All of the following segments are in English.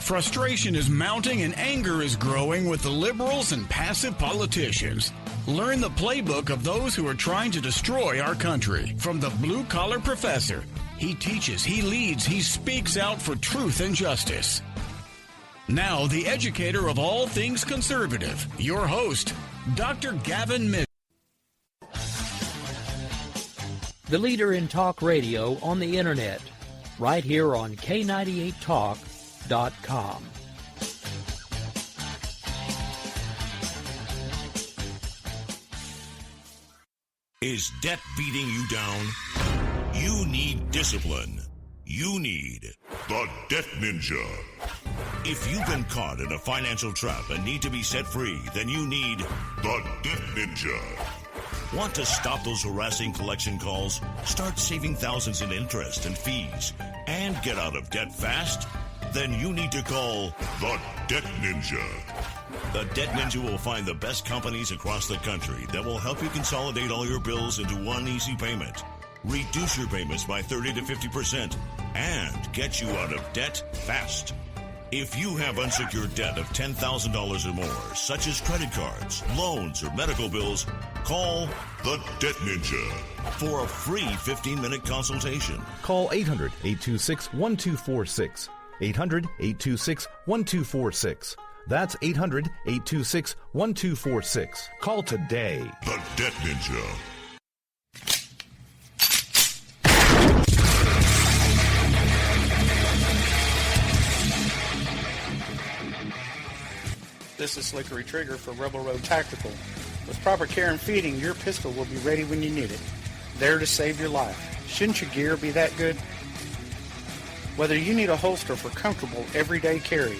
Frustration is mounting and anger is growing with the liberals and passive politicians. Learn the playbook of those who are trying to destroy our country. From the blue-collar professor, he teaches, he leads, he speaks out for truth and justice. Now, the educator of all things conservative, your host, Dr. Gavin Mitchell. The leader in talk radio on the internet, right here on K98Talk.com. Is debt beating you down? You need discipline. You need the Debt Ninja. If you've been caught in a financial trap and need to be set free, then you need the Debt Ninja. Want to stop those harassing collection calls, start saving thousands in interest and fees, and get out of debt fast? Then you need to call the Debt Ninja. The Debt Ninja will find the best companies across the country that will help you consolidate all your bills into one easy payment, reduce your payments by 30 to 50%, and get you out of debt fast. If you have unsecured debt of $10,000 or more, such as credit cards, loans, or medical bills, call the Debt Ninja for a free 15-minute consultation. Call 800-826-1246. 800-826-1246. That's 800-826-1246. Call today. The Debt Ninja. This is Slickery Trigger for Rebel Road Tactical. With proper care and feeding, your pistol will be ready when you need it. There to save your life. Shouldn't your gear be that good? Whether you need a holster for comfortable everyday carry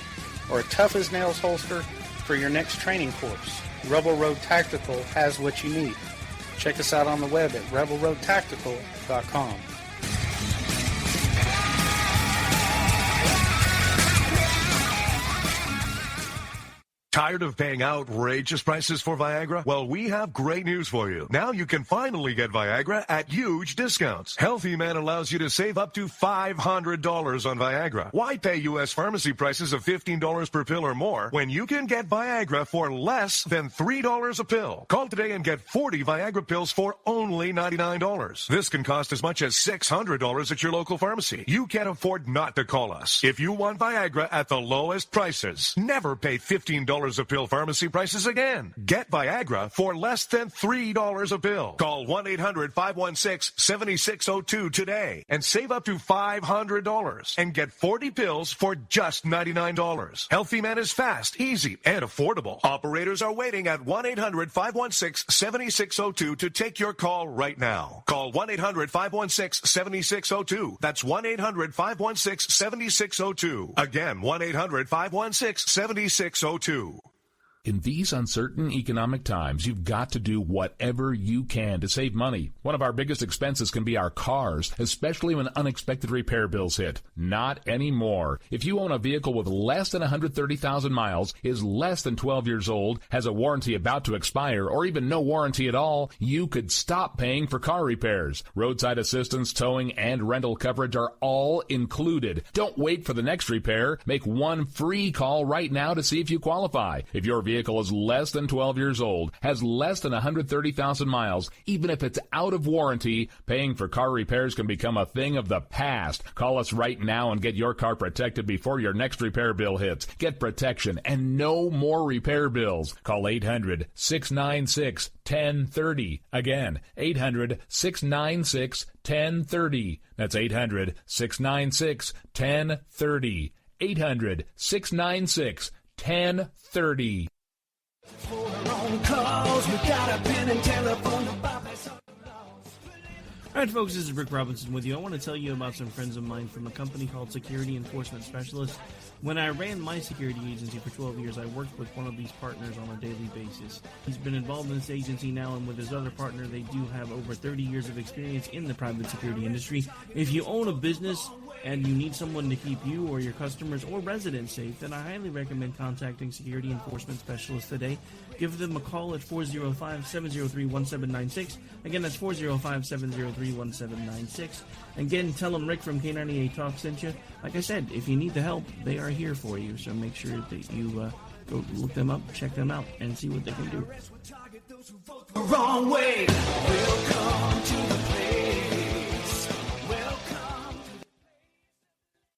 or a tough-as-nails holster for your next training course, Rebel Road Tactical has what you need. Check us out on the web at rebelroadtactical.com. Tired of paying outrageous prices for Viagra? Well, we have great news for you. Now you can finally get Viagra at huge discounts. Healthy Man allows you to save up to $500 on Viagra. Why pay U.S. pharmacy prices of $15 per pill or more when you can get Viagra for less than $3 a pill? Call today and get 40 Viagra pills for only $99. This can cost as much as $600 at your local pharmacy. You can't afford not to call us. If you want Viagra at the lowest prices, never pay $15 a pill pharmacy prices again. Get Viagra for less than $3 a pill. Call 1-800-516-7602 today and save up to $500 and get 40 pills for just $99. Healthy Man is fast, easy, and affordable. Operators are waiting at 1-800-516-7602 to take your call right now. Call 1-800-516-7602. That's 1-800-516-7602. Again, 1-800-516-7602. In these uncertain economic times, you've got to do whatever you can to save money. One of our biggest expenses can be our cars, especially when unexpected repair bills hit. Not anymore. If you own a vehicle with less than 130,000 miles, is less than 12 years old, has a warranty about to expire, or even no warranty at all, you could stop paying for car repairs. Roadside assistance, towing, and rental coverage are all included. Don't wait for the next repair. Make one free call right now to see if you qualify. If your vehicle is less than 12 years old, has less than 130,000 miles, even if it's out of warranty, paying for car repairs can become a thing of the past. Call us right now and get your car protected before your next repair bill hits. Get protection and no more repair bills. Call 800-696-1030. Again, 800-696-1030. That's 800-696-1030. 800-696-1030. Alright folks, this is Rick Robinson with you. I want to tell you about some friends of mine from a company called Security Enforcement Specialists. When I ran my security agency for 12 years, I worked with one of these partners on a daily basis. He's been involved in this agency now, and with his other partner, they do have over 30 years of experience in the private security industry. If you own a business, and you need someone to keep you or your customers or residents safe, then I highly recommend contacting Security Enforcement Specialists today. Give them a call at 405-703-1796. Again, that's 405-703-1796. Again, tell them Rick from K98 Talk sent you. Like I said, if you need the help, they are here for you. So make sure that you go look them up, check them out, and see what they can do. Wrong way. Welcome to the place.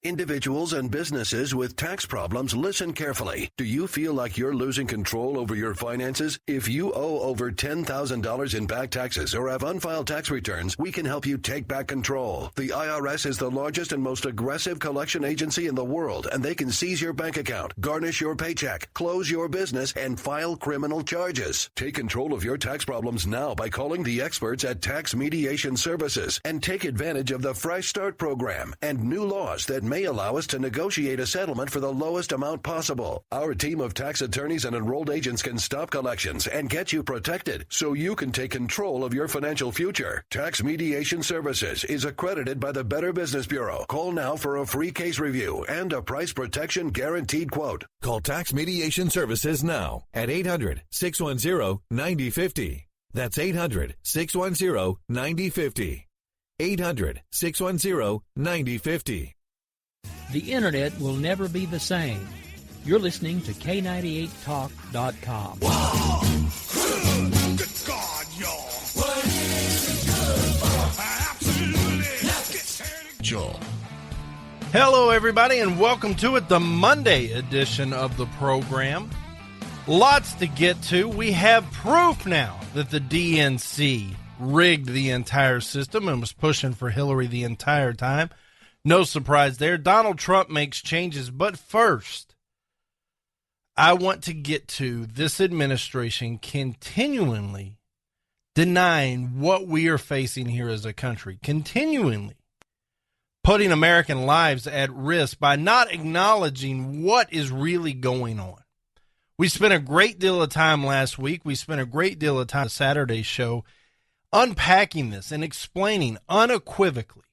Individuals and businesses with tax problems, listen carefully. Do you feel like you're losing control over your finances? If you owe over $10,000 in back taxes or have unfiled tax returns, we can help you take back control. The IRS is the largest and most aggressive collection agency in the world, and they can seize your bank account, garnish your paycheck, close your business, and file criminal charges. Take control of your tax problems now by calling the experts at Tax Mediation Services and take advantage of the Fresh Start program and new laws that may allow us to negotiate a settlement for the lowest amount possible. Our team of tax attorneys and enrolled agents can stop collections and get you protected so you can take control of your financial future. Tax Mediation Services is accredited by the Better Business Bureau. Call now for a free case review and a price protection guaranteed quote. Call Tax Mediation Services now at 800-610-9050. That's 800-610-9050. 800-610-9050. The Internet will never be the same. You're listening to K98Talk.com. Whoa! Good God, y'all. What is it good for? Absolutely. Let's get started. Joel. Hello, everybody, and welcome to it, the Monday edition of the program. Lots to get to. We have proof now that the DNC rigged the entire system and was pushing for Hillary the entire time. No surprise there. Donald Trump makes changes. But first, I want to get to this administration continually denying what we are facing here as a country, continually putting American lives at risk by not acknowledging what is really going on. We spent a great deal of time last week. We spent a great deal of time on the Saturday show unpacking this and explaining unequivocally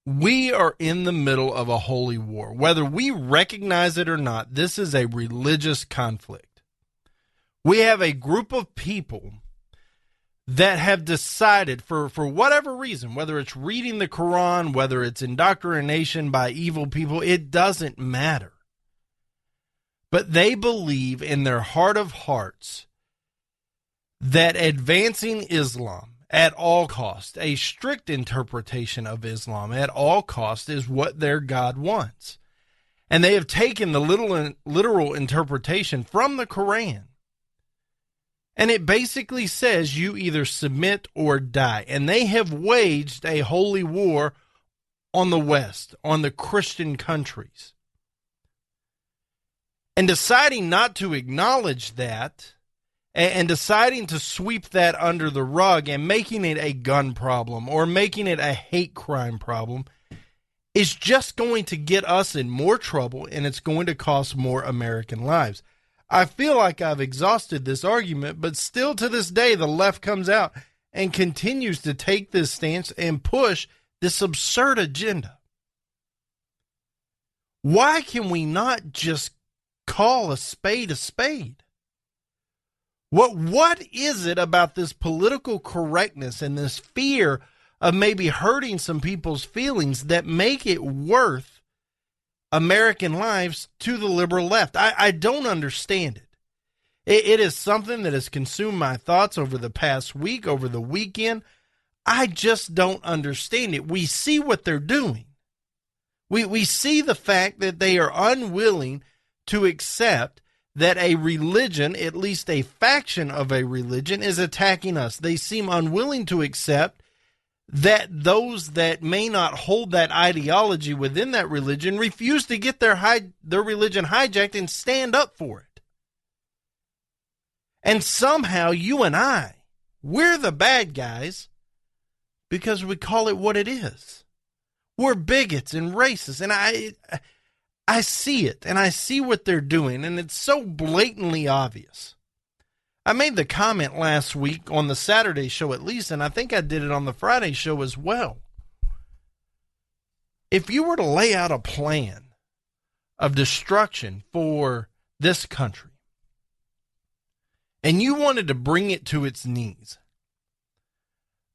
we are in the middle of a holy war. Whether we recognize it or not, this is a religious conflict. We have a group of people that have decided for whatever reason, whether it's reading the Quran, whether it's indoctrination by evil people, it doesn't matter. But they believe in their heart of hearts that advancing Islam at all cost, a strict interpretation of Islam at all cost, is what their God wants. And they have taken the literal interpretation from the Quran. And it basically says you either submit or die. And they have waged a holy war on the West, on the Christian countries. And deciding not to acknowledge that, and deciding to sweep that under the rug and making it a gun problem or making it a hate crime problem is just going to get us in more trouble, and it's going to cost more American lives. I feel like I've exhausted this argument, but still to this day, the left comes out and continues to take this stance and push this absurd agenda. Why can we not just call a spade a spade? What is it about this political correctness and this fear of maybe hurting some people's feelings that make it worth American lives to the liberal left? I don't understand it. It is something that has consumed my thoughts over the past week, over the weekend. I just don't understand it. We see what they're doing. We see the fact that they are unwilling to accept that a religion, at least a faction of a religion, is attacking us. They seem unwilling to accept that those that may not hold that ideology within that religion refuse to get their religion hijacked and stand up for it. And somehow you and I, we're the bad guys because we call it what it is. We're bigots and racists, and I see it, and I see what they're doing, and it's so blatantly obvious. I made the comment last week on the Saturday show at least, and I think I did it on the Friday show as well. If you were to lay out a plan of destruction for this country, and you wanted to bring it to its knees,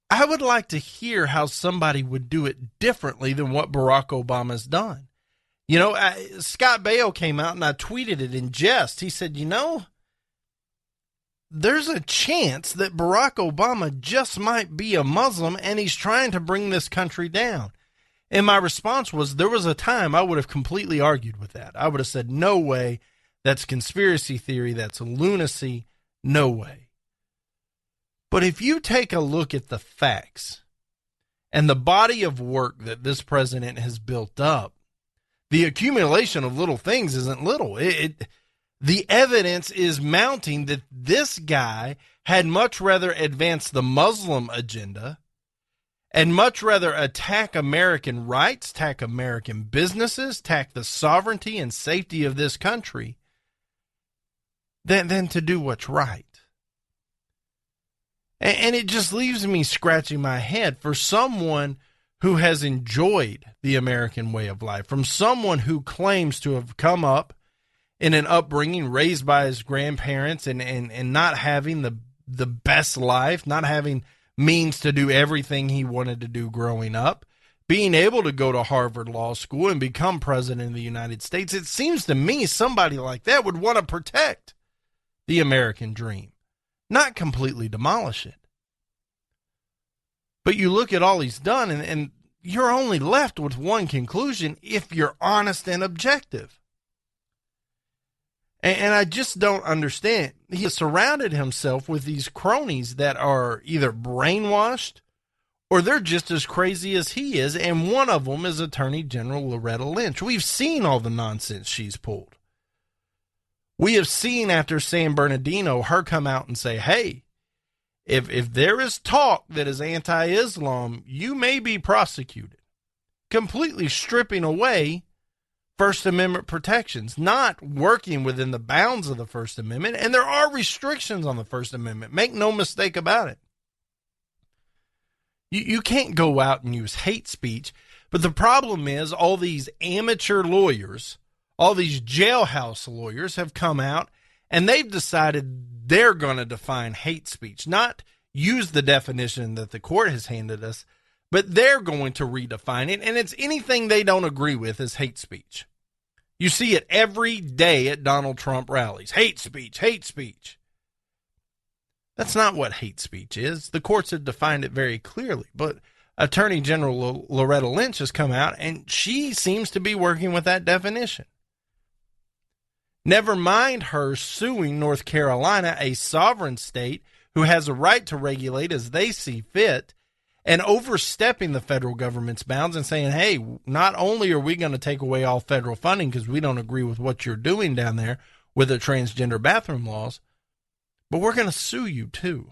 I would like to hear how somebody would do it differently than what Barack Obama's done. You know, Scott Baio came out, and I tweeted it in jest. He said, there's a chance that Barack Obama just might be a Muslim, and he's trying to bring this country down. And my response was, there was a time I would have completely argued with that. I would have said, no way, that's conspiracy theory, that's lunacy, no way. But if you take a look at the facts and the body of work that this president has built up, the accumulation of little things isn't little. The evidence is mounting that this guy had much rather advance the Muslim agenda and much rather attack American rights, attack American businesses, attack the sovereignty and safety of this country than to do what's right. And it just leaves me scratching my head for someone who has enjoyed the American way of life, from someone who claims to have come up in an upbringing raised by his grandparents and not having the best life, not having means to do everything he wanted to do growing up, being able to go to Harvard Law School and become president of the United States. It seems to me somebody like that would want to protect the American dream, not completely demolish it. But you look at all he's done, and you're only left with one conclusion if you're honest and objective. And I just don't understand. He has surrounded himself with these cronies that are either brainwashed or they're just as crazy as he is, and one of them is Attorney General Loretta Lynch. We've seen all the nonsense she's pulled. We have seen after San Bernardino her come out and say, hey, if there is talk that is anti-Islam, you may be prosecuted. Completely stripping away First Amendment protections, not working within the bounds of the First Amendment. And there are restrictions on the First Amendment. Make no mistake about it. You can't go out and use hate speech. But the problem is all these amateur lawyers, all these jailhouse lawyers have come out and they've decided they're going to define hate speech, not use the definition that the court has handed us, but they're going to redefine it. And it's anything they don't agree with is hate speech. You see it every day at Donald Trump rallies. Hate speech, hate speech. That's not what hate speech is. The courts have defined it very clearly. But Attorney General Loretta Lynch has come out, and she seems to be working with that definition. Never mind her suing North Carolina, a sovereign state who has a right to regulate as they see fit, and overstepping the federal government's bounds and saying, hey, not only are we going to take away all federal funding because we don't agree with what you're doing down there with the transgender bathroom laws, but we're going to sue you too.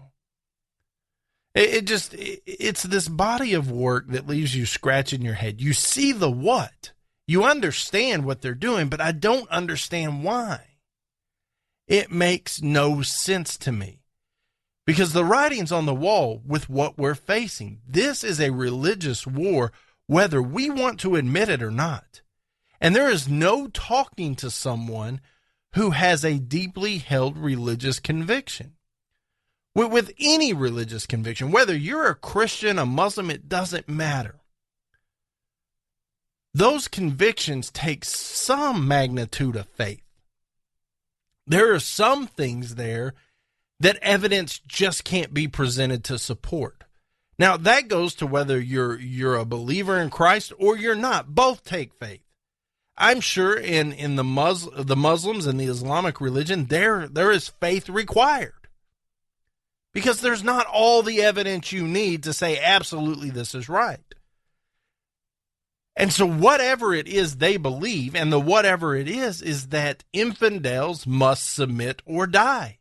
It's this body of work that leaves you scratching your head. You see the what. You understand what they're doing, but I don't understand why. It makes no sense to me. Because the writing's on the wall with what we're facing. This is a religious war, whether we want to admit it or not. And there is no talking to someone who has a deeply held religious conviction. With any religious conviction, whether you're a Christian, a Muslim, it doesn't matter. Those convictions take some magnitude of faith. There are some things there that evidence just can't be presented to support. Now, that goes to whether you're a believer in Christ or you're not. Both take faith. I'm sure in the Muslims and the Islamic religion, there is faith required. Because there's not all the evidence you need to say absolutely this is right. And so whatever it is they believe, and the whatever it is that infidels must submit or die.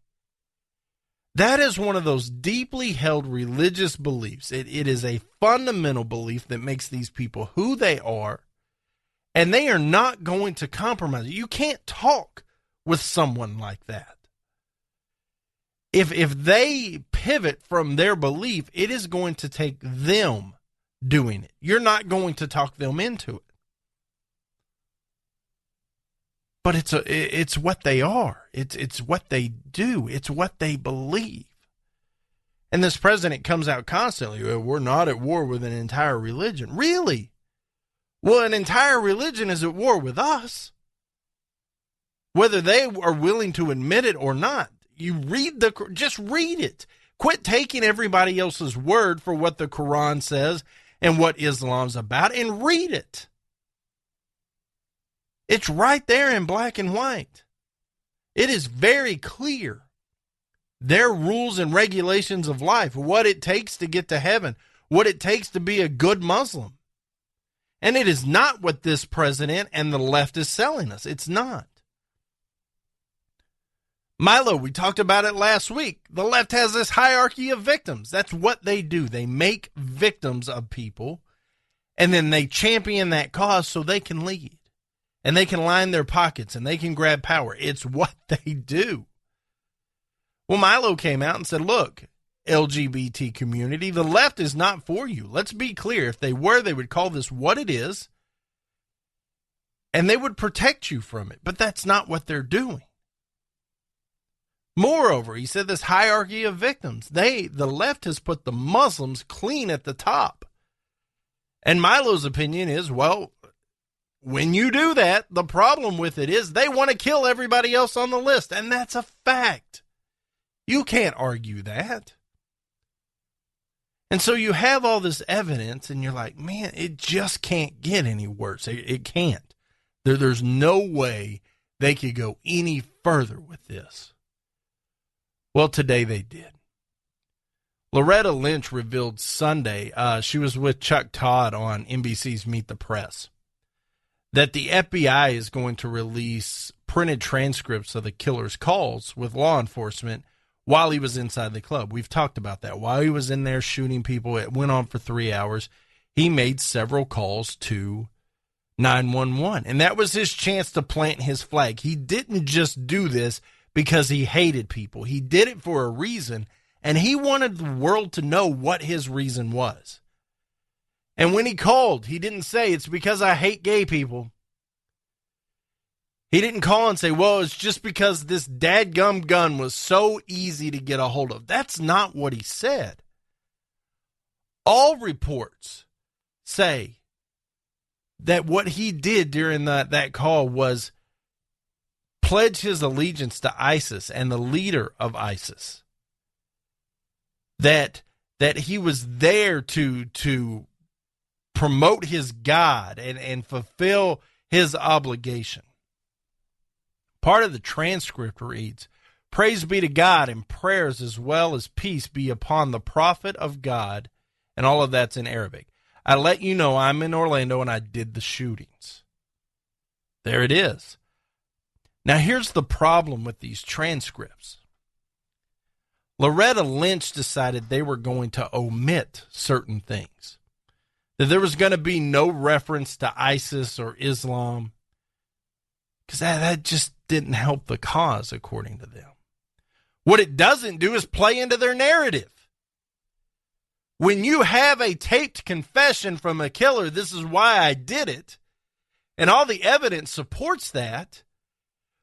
That is one of those deeply held religious beliefs. It is a fundamental belief that makes these people who they are, and they are not going to compromise. You can't talk with someone like that. If they pivot from their belief, it is going to take them doing it. You're not going to talk them into it. but it's what they are. It's what they do. It's what they believe. And this president comes out constantly, we're not at war with an entire religion. Really? Well, an entire religion is at war with us. Whether they are willing to admit it or not. Just read it. Quit taking everybody else's word for what the Quran says and what Islam's about, and read it. It's right there in black and white. It is very clear. Their rules and regulations of life, what it takes to get to heaven, what it takes to be a good Muslim. And it is not what this president and the left is selling us. It's not. Milo, we talked about it last week. The left has this hierarchy of victims. That's what they do. They make victims of people, and then they champion that cause so they can lead. And they can line their pockets, and they can grab power. It's what they do. Well, Milo came out and said, look, LGBT community, the left is not for you. Let's be clear. If they were, they would call this what it is, and they would protect you from it. But that's not what they're doing. Moreover, he said this hierarchy of victims, the left has put the Muslims clean at the top. And Milo's opinion is, well, when you do that, the problem with it is they want to kill everybody else on the list. And that's a fact. You can't argue that. And so you have all this evidence and you're like, man, it just can't get any worse. It can't. There's no way they could go any further with this. Well, today they did. Loretta Lynch revealed Sunday, she was with Chuck Todd on NBC's Meet the Press, that the FBI is going to release printed transcripts of the killer's calls with law enforcement while he was inside the club. We've talked about that. While he was in there shooting people, it went on for 3 hours. He made several calls to 911, and that was his chance to plant his flag. He didn't just do this because he hated people. He did it for a reason, and he wanted the world to know what his reason was. And when he called, he didn't say, it's because I hate gay people. He didn't call and say, well, it's just because this dadgum gun was so easy to get a hold of. That's not what he said. All reports say that what he did during that call was pledge his allegiance to ISIS and the leader of ISIS. That he was there to promote his God and fulfill his obligation. Part of the transcript reads, praise be to God and prayers as well as peace be upon the prophet of God. And all of that's in Arabic. I let you know I'm in Orlando and I did the shootings. There it is. Now here's the problem with these transcripts. Loretta Lynch decided they were going to omit certain things. That there was going to be no reference to ISIS or Islam. Because that just didn't help the cause, according to them. What it doesn't do is play into their narrative. When you have a taped confession from a killer, this is why I did it, and all the evidence supports that,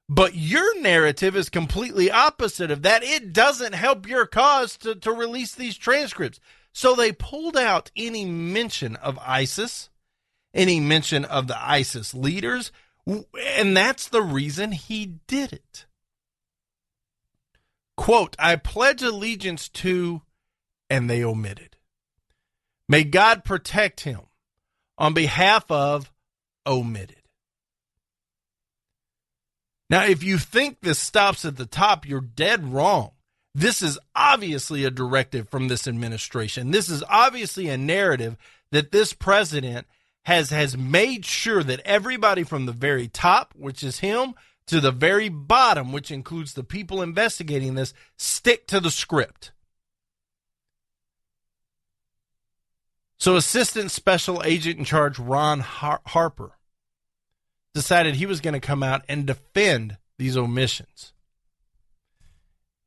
but your narrative is completely opposite of that, it doesn't help your cause to release these transcripts. So they pulled out any mention of ISIS, any mention of the ISIS leaders, and that's the reason he did it. Quote, I pledge allegiance to, and they omitted. May God protect him on behalf of, omitted. Now, if you think this stops at the top, you're dead wrong. This is obviously a directive from this administration. This is obviously a narrative that this president has made sure that everybody from the very top, which is him, to the very bottom, which includes the people investigating this, stick to the script. So Assistant Special Agent in Charge Ron Harper decided he was going to come out and defend these omissions.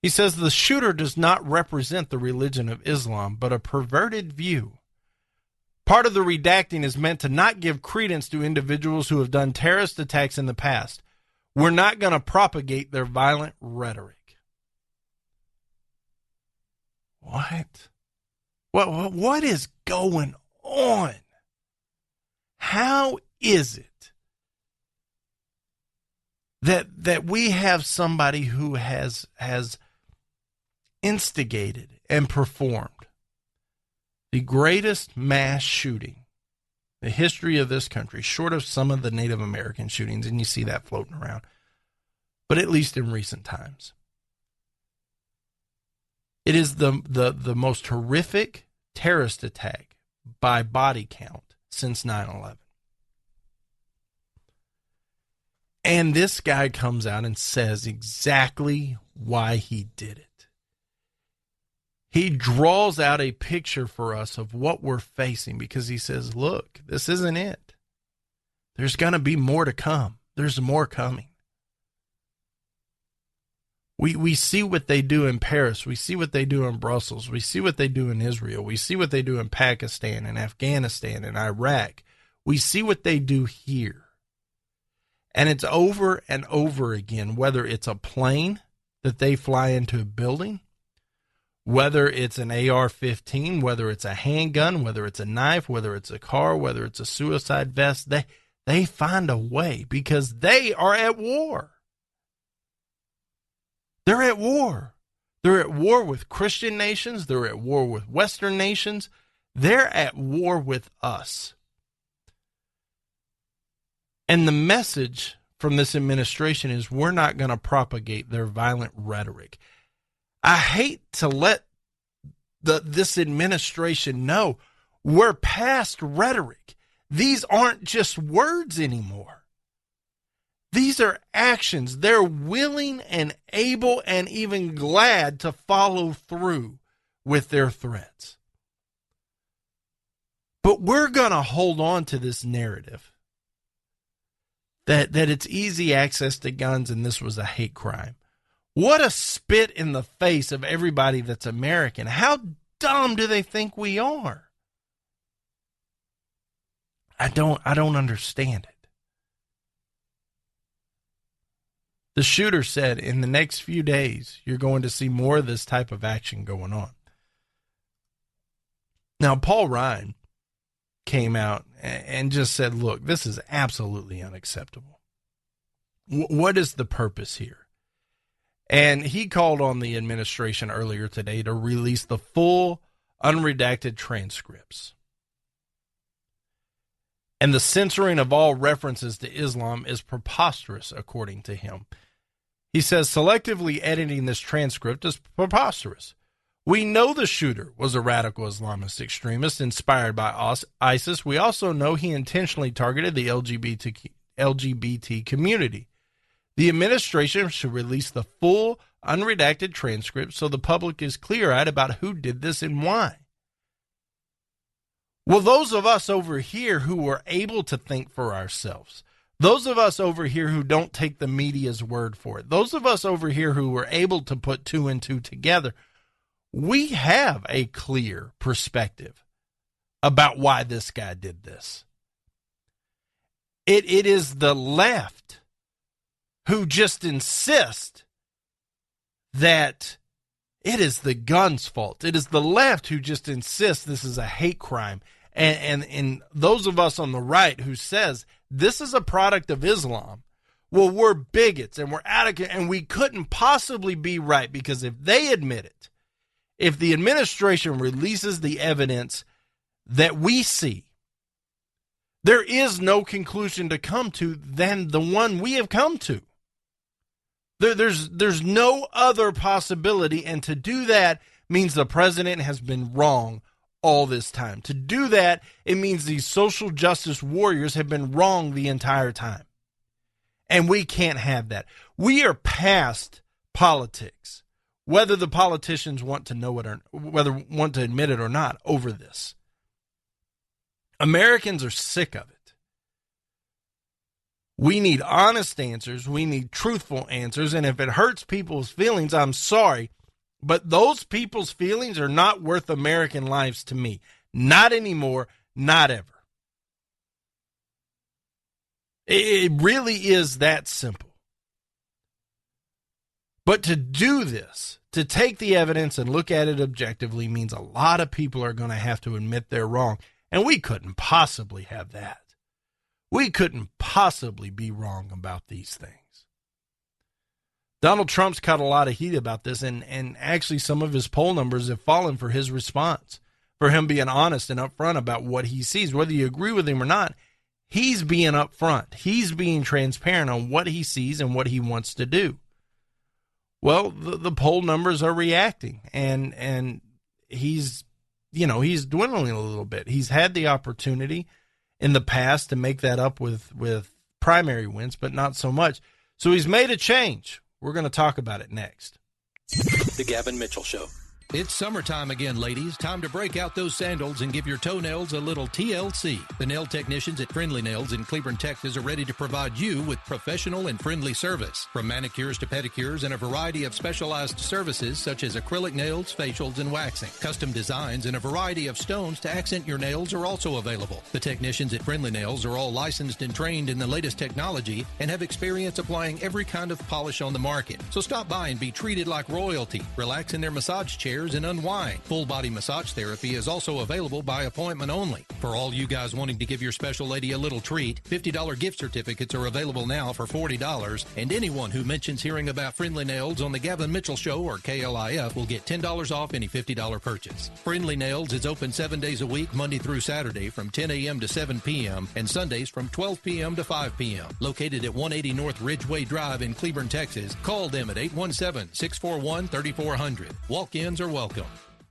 He says the shooter does not represent the religion of Islam, but a perverted view. Part of the redacting is meant to not give credence to individuals who have done terrorist attacks in the past. We're not going to propagate their violent rhetoric. What? What is going on? How is it that we have somebody who has instigated and performed the greatest mass shooting in the history of this country, short of some of the Native American shootings, and you see that floating around, but at least in recent times. It is the most horrific terrorist attack by body count since 9/11. And this guy comes out and says exactly why he did it. He draws out a picture for us of what we're facing because he says, look, this isn't it. There's going to be more to come. There's more coming. We see what they do in Paris. We see what they do in Brussels. We see what they do in Israel. We see what they do in Pakistan and Afghanistan and Iraq. We see what they do here. And it's over and over again, whether it's a plane that they fly into a building, whether it's an AR-15, whether it's a handgun, whether it's a knife, whether it's a car, whether it's a suicide vest, they find a way because they are at war. They're at war. They're at war with Christian nations. They're at war with Western nations. They're at war with us. And the message from this administration is we're not going to propagate their violent rhetoric. I hate to let this administration know we're past rhetoric. These aren't just words anymore. These are actions. They're willing and able and even glad to follow through with their threats. But we're going to hold on to this narrative that it's easy access to guns and this was a hate crime. What a spit in the face of everybody that's American. How dumb do they think we are? I don't understand it. The shooter said in the next few days, you're going to see more of this type of action going on. Now, Paul Ryan came out and just said, look, this is absolutely unacceptable. What is the purpose here? And he called on the administration earlier today to release the full unredacted transcripts. And the censoring of all references to Islam is preposterous, according to him. He says selectively editing this transcript is preposterous. We know the shooter was a radical Islamist extremist inspired by ISIS. We also know he intentionally targeted the LGBT community. The administration should release the full unredacted transcript so the public is clear-eyed about who did this and why. Well, those of us over here who were able to think for ourselves, those of us over here who don't take the media's word for it, those of us over here who were able to put two and two together, we have a clear perspective about why this guy did this. It is the left who just insist that it is the gun's fault. It is the left who just insists this is a hate crime. And those of us on the right who says this is a product of Islam, well, we're bigots and we're arrogant and we couldn't possibly be right because if they admit it, if the administration releases the evidence that we see, there is no conclusion to come to than the one we have come to. There's no other possibility, and to do that means the president has been wrong all this time. To do that, it means these social justice warriors have been wrong the entire time. And we can't have that. We are past politics, whether the politicians want to know it or whether want to admit it or not, over this. Americans are sick of it. We need honest answers. We need truthful answers. And if it hurts people's feelings, I'm sorry. But those people's feelings are not worth American lives to me. Not anymore. Not ever. It really is that simple. But to do this, to take the evidence and look at it objectively, means a lot of people are going to have to admit they're wrong. And we couldn't possibly have that. We couldn't possibly be wrong about these things. Donald Trump's caught a lot of heat about this, and actually some of his poll numbers have fallen for his response, for him being honest and upfront about what he sees. Whether you agree with him or not, he's being upfront. He's being transparent on what he sees and what he wants to do. Well, the poll numbers are reacting, and he's dwindling a little bit. He's had the opportunity in the past to make that up with primary wins, but not so much. So he's made a change. We're going to talk about it next. The Gavin Mitchell Show. It's summertime again, ladies. Time to break out those sandals and give your toenails a little TLC. The nail technicians at Friendly Nails in Cleburne, Texas are ready to provide you with professional and friendly service. From manicures to pedicures and a variety of specialized services such as acrylic nails, facials, and waxing. Custom designs and a variety of stones to accent your nails are also available. The technicians at Friendly Nails are all licensed and trained in the latest technology and have experience applying every kind of polish on the market. So stop by and be treated like royalty. Relax in their massage chair and unwind. Full body massage therapy is also available by appointment only. For all you guys wanting to give your special lady a little treat, $50 gift certificates are available now for $40, and anyone who mentions hearing about Friendly Nails on the Gavin Mitchell Show or KLIF will get $10 off any $50 purchase. Friendly Nails is open 7 days a week, Monday through Saturday from 10 a.m. to 7 p.m. and Sundays from 12 p.m. to 5 p.m. Located at 180 North Ridgeway Drive in Cleburne, Texas. Call them at 817-641-3400. Walk-ins are welcome.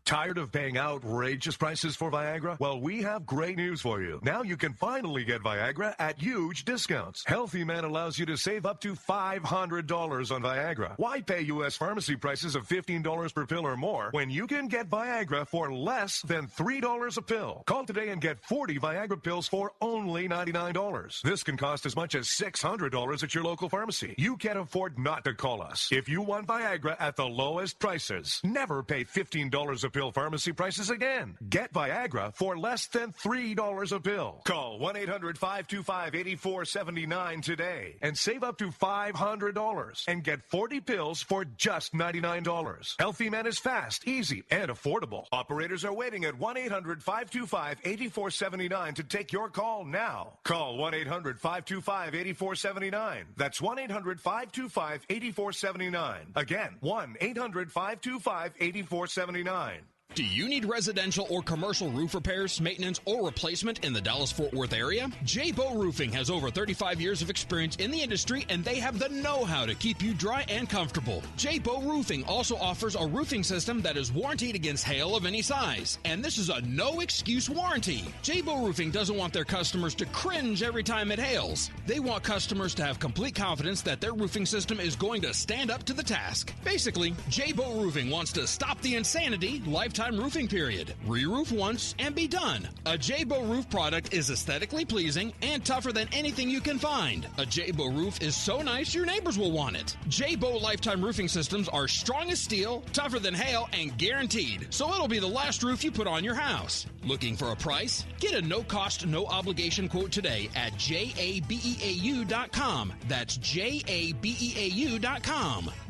Tired of paying outrageous prices for Viagra? Well, we have great news for you. Now you can finally get Viagra at huge discounts. Healthy Man allows you to save up to $500 on Viagra. Why pay U.S. pharmacy prices of $15 per pill or more when you can get Viagra for less than $3 a pill? Call today and get 40 Viagra pills for only $99. This can cost as much as $600 at your local pharmacy. You can't afford not to call us. If you want Viagra at the lowest prices, never pay $15 a pill pharmacy prices again. Get Viagra for less than $3 a pill. Call 1-800-525-8479 today and save up to $500 and get 40 pills for just $99. Healthy Man is fast, easy, and affordable. Operators are waiting at 1-800-525-8479 to take your call now. Call 1-800-525-8479. That's 1-800-525-8479. Again, 1-800-525-8479. Do you need residential or commercial roof repairs, maintenance, or replacement in the Dallas-Fort Worth area? J-Bow Roofing has over 35 years of experience in the industry, and they have the know-how to keep you dry and comfortable. J-Bow Roofing also offers a roofing system that is warranted against hail of any size, and this is a no-excuse warranty. J-Bow Roofing doesn't want their customers to cringe every time it hails. They want customers to have complete confidence that their roofing system is going to stand up to the task. Basically, J-Bow Roofing wants to stop the insanity, lifetime roofing period. Re-roof once and be done. A J-Bow roof product is aesthetically pleasing and tougher than anything you can find. A J-Bow roof is so nice your neighbors will want it. J-Bow lifetime roofing systems are strong as steel, tougher than hail, and guaranteed. So it'll be the last roof you put on your house. Looking for a price? Get a no-cost, no-obligation quote today at jabeau.com. That's jabeau.com.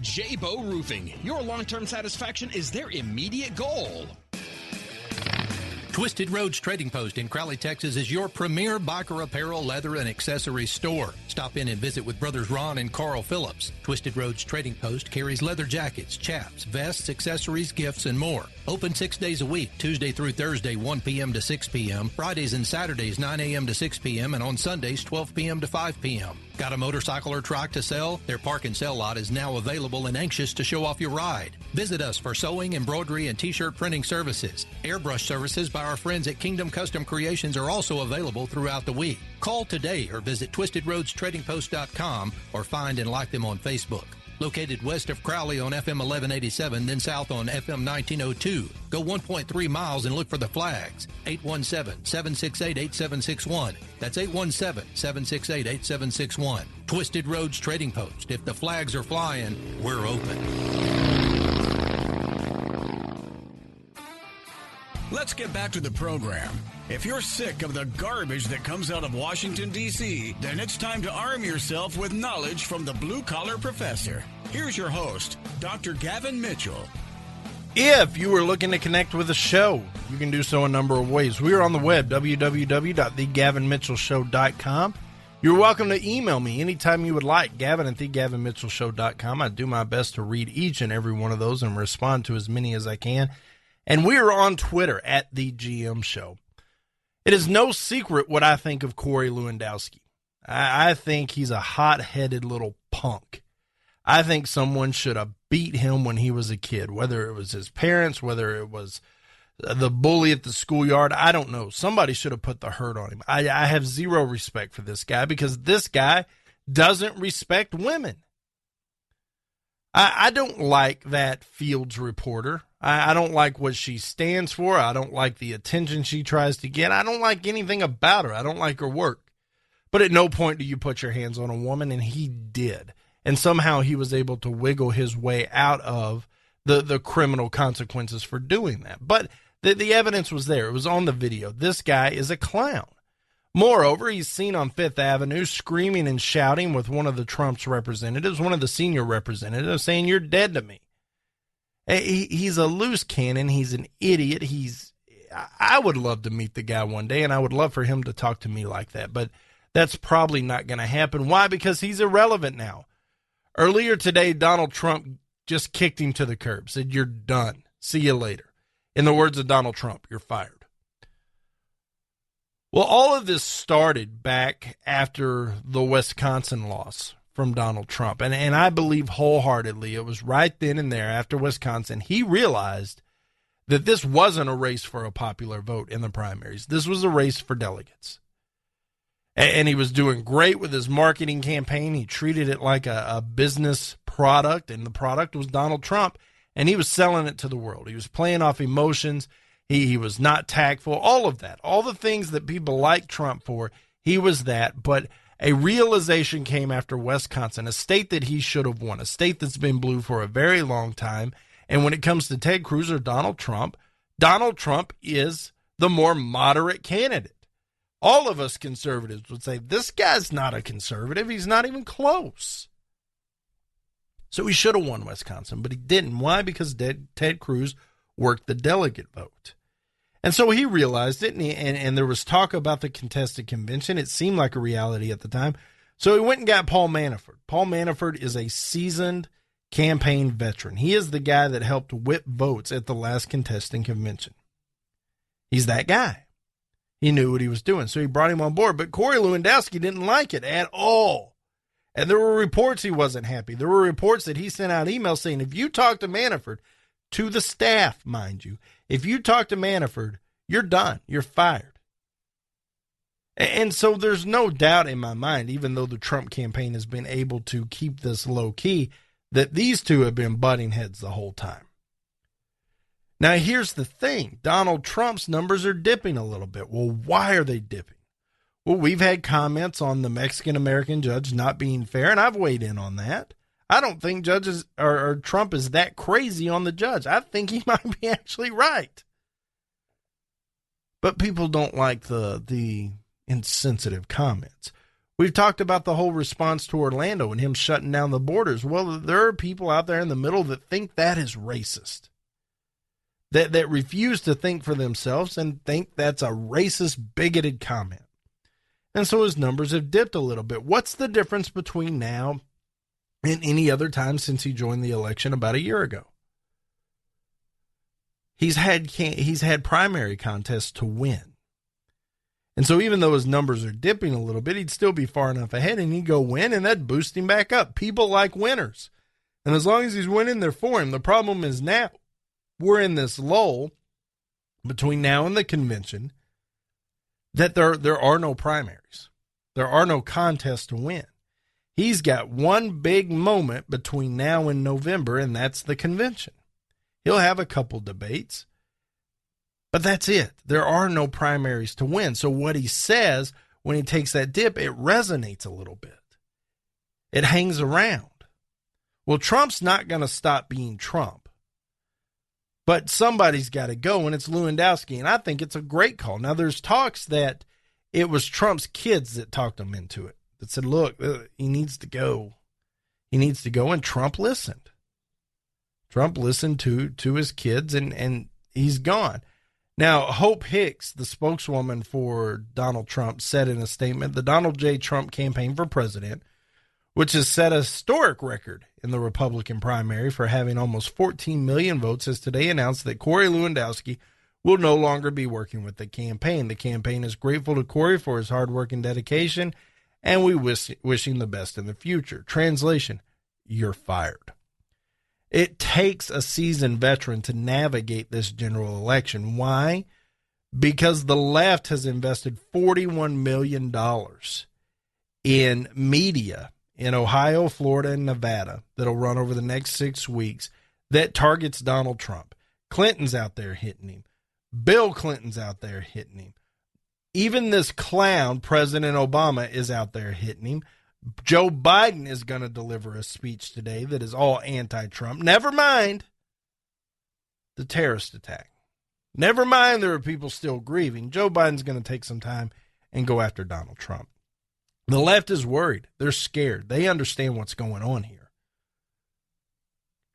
J-Bow Roofing. Your long-term satisfaction is their immediate goal. Twisted Roads Trading Post in Crowley, Texas is your premier biker apparel, leather, and accessories store. Stop in and visit with brothers Ron and Carl Phillips. Twisted Roads Trading Post carries leather jackets, chaps, vests, accessories, gifts, and more. Open 6 days a week, Tuesday through Thursday, 1 p.m. to 6 p.m., Fridays and Saturdays, 9 a.m. to 6 p.m., and on Sundays, 12 p.m. to 5 p.m. Got a motorcycle or trike to sell? Their park and sell lot is now available and anxious to show off your ride. Visit us for sewing, embroidery, and t-shirt printing services. Airbrush services by our friends at Kingdom Custom Creations are also available throughout the week. Call today or visit twistedroadstradingpost.com or find and like them on Facebook. Located west of Crowley on FM 1187, then south on FM 1902. Go 1.3 miles and look for the flags. 817-768-8761. That's 817-768-8761. Twisted Roads Trading Post. If the flags are flying, we're open. Let's get back to the program. If you're sick of the garbage that comes out of Washington, D.C., then it's time to arm yourself with knowledge from the Blue Collar Professor. Here's your host, Dr. Gavin Mitchell. If you are looking to connect with the show, you can do so a number of ways. We are on the web, www.thegavinmitchellshow.com. You're welcome to email me anytime you would like, Gavin@thegavinmitchellshow.com. I do my best to read each and every one of those and respond to as many as I can. And we are on Twitter at The GM Show. It is no secret what I think of Corey Lewandowski. I think he's a hot-headed little punk. I think someone should have beat him when he was a kid, whether it was his parents, whether it was the bully at the schoolyard. I don't know. Somebody should have put the hurt on him. I have zero respect for this guy because this guy doesn't respect women. I don't like that Fields reporter. I don't like what she stands for. I don't like the attention she tries to get. I don't like anything about her. I don't like her work. But at no point do you put your hands on a woman, and he did. And somehow he was able to wiggle his way out of the criminal consequences for doing that. But the evidence was there. It was on the video. This guy is a clown. Moreover, he's seen on Fifth Avenue screaming and shouting with one of the Trump's representatives, one of the senior representatives, saying, "You're dead to me." He's a loose cannon. He's an idiot. I would love to meet the guy one day, and I would love for him to talk to me like that. But that's probably not going to happen. Why? Because he's irrelevant now. Earlier today, Donald Trump just kicked him to the curb, said, "You're done. See you later." In the words of Donald Trump, you're fired. Well, all of this started back after the Wisconsin loss from Donald Trump. And I believe wholeheartedly it was right then and there after Wisconsin, he realized that this wasn't a race for a popular vote in the primaries. This was a race for delegates. And he was doing great with his marketing campaign. He treated it like a business product, and the product was Donald Trump, and he was selling it to the world. He was playing off emotions. He was not tactful, all of that. All the things that people like Trump for, he was that. But a realization came after Wisconsin, a state that he should have won, a state that's been blue for a very long time. And when it comes to Ted Cruz or Donald Trump is the more moderate candidate. All of us conservatives would say, this guy's not a conservative. He's not even close. So he should have won Wisconsin, but he didn't. Why? Because Ted Cruz worked the delegate vote. And so he realized it, and there was talk about the contested convention. It seemed like a reality at the time. So he went and got Paul Manafort. Paul Manafort is a seasoned campaign veteran. He is the guy that helped whip votes at the last contesting convention. He's that guy. He knew what he was doing, so he brought him on board. But Corey Lewandowski didn't like it at all. And there were reports he wasn't happy. There were reports that he sent out emails saying, if you talk to Manafort, to the staff, mind you, if you talk to Manafort, you're done. You're fired. And so there's no doubt in my mind, even though the Trump campaign has been able to keep this low key, that these two have been butting heads the whole time. Now, here's the thing. Donald Trump's numbers are dipping a little bit. Well, why are they dipping? Well, we've had comments on the Mexican-American judge not being fair, and I've weighed in on that. I don't think judges or Trump is that crazy on the judge. I think he might be actually right. But people don't like the insensitive comments. We've talked about the whole response to Orlando and him shutting down the borders. Well, there are people out there in the middle that think that is racist. That refuse to think for themselves and think that's a racist, bigoted comment. And so his numbers have dipped a little bit. What's the difference between now and any other time since he joined the election about a year ago? He's had primary contests to win. And so even though his numbers are dipping a little bit, he'd still be far enough ahead, and he'd go win, and that'd boost him back up. People like winners. And as long as he's winning, they're for him. The problem is now we're in this lull between now and the convention that there are no primaries. There are no contests to win. He's got one big moment between now and November, and that's the convention. He'll have a couple debates, but that's it. There are no primaries to win. So what he says when he takes that dip, it resonates a little bit. It hangs around. Well, Trump's not going to stop being Trump. But somebody's got to go, and it's Lewandowski, and I think it's a great call. Now, there's talks that it was Trump's kids that talked him into it, that said, look, he needs to go. he needs to go, and Trump listened. Trump listened to his kids, and he's gone. Now, Hope Hicks, the spokeswoman for Donald Trump, said in a statement, the Donald J. Trump campaign for president, which has set a historic record in the Republican primary for having almost 14 million votes, has today announced that Corey Lewandowski will no longer be working with the campaign. The campaign is grateful to Corey for his hard work and dedication, and we wish him the best in the future. Translation, you're fired. It takes a seasoned veteran to navigate this general election. Why? Because the left has invested $41 million in media in Ohio, Florida, and Nevada that'll run over the next 6 weeks that targets Donald Trump. Clinton's out there hitting him. Bill Clinton's out there hitting him. Even this clown, President Obama, is out there hitting him. Joe Biden is going to deliver a speech today that is all anti-Trump. Never mind the terrorist attack. Never mind there are people still grieving. Joe Biden's going to take some time and go after Donald Trump. The left is worried. They're scared. They understand what's going on here.